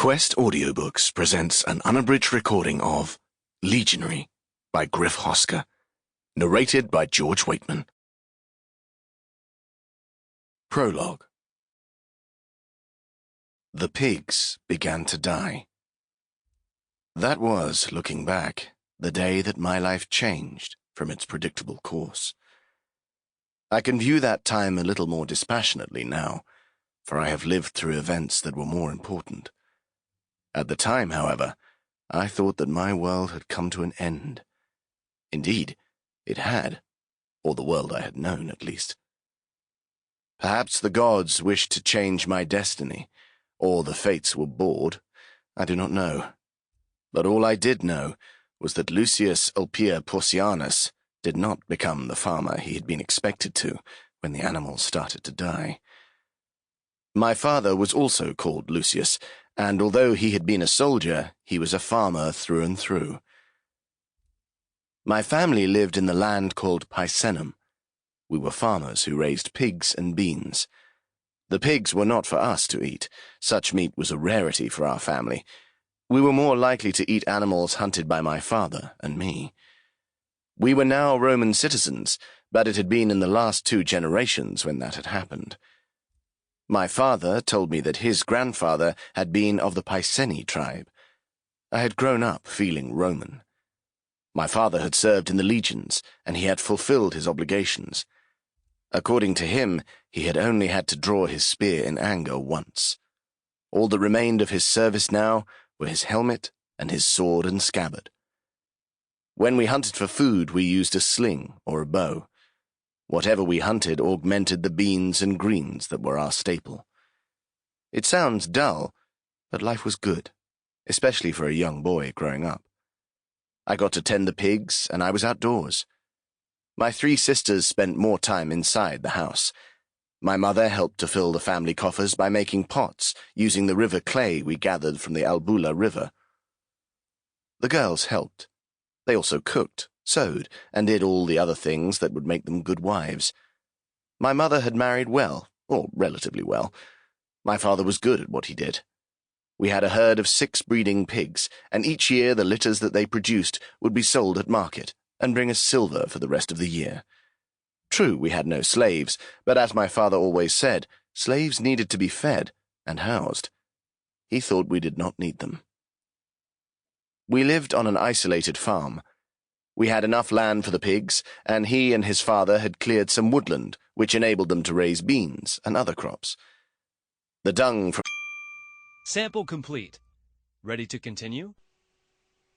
Quest Audiobooks presents an unabridged recording of Legionary by Griff Hosker, narrated by George Weightman. Prologue. The pigs began to die. That was, looking back, the day that my life changed from its predictable course. I can view that time a little more dispassionately now, for I have lived through events that were more important. At the time, however, I thought that my world had come to an end. Indeed, it had, or the world I had known, at least. Perhaps the gods wished to change my destiny, or the fates were bored. I do not know. But all I did know was that Lucius Ulpia Porcianus did not become the farmer he had been expected to when the animals started to die. My father was also called Lucius, and although he had been a soldier, he was a farmer through and through. My family lived in the land called Picenum. We were farmers who raised pigs and beans. The pigs were not for us to eat. Such meat was a rarity for our family. We were more likely to eat animals hunted by my father and me. We were now Roman citizens, but it had been in the last 2 generations when that had happened. My father told me that his grandfather had been of the Piceni tribe. I had grown up feeling Roman. My father had served in the legions, and he had fulfilled his obligations. According to him, he had only had to draw his spear in anger once. All that remained of his service now were his helmet and his sword and scabbard. When we hunted for food, we used a sling or a bow. Whatever we hunted augmented the beans and greens that were our staple. It sounds dull, but life was good, especially for a young boy growing up. I got to tend the pigs, and I was outdoors. My 3 sisters spent more time inside the house. My mother helped to fill the family coffers by making pots using the river clay we gathered from the Albula River. The girls helped. They also cooked, sewed, and did all the other things that would make them good wives. My mother had married well, or relatively well. My father was good at what he did. We had a herd of 6 breeding pigs, and each year the litters that they produced would be sold at market and bring us silver for the rest of the year. True, we had no slaves, but as my father always said, slaves needed to be fed and housed. He thought we did not need them. We lived on an isolated farm. We had enough land for the pigs, and he and his father had cleared some woodland, which enabled them to raise beans and other crops. The dung from... Sample complete. Ready to continue?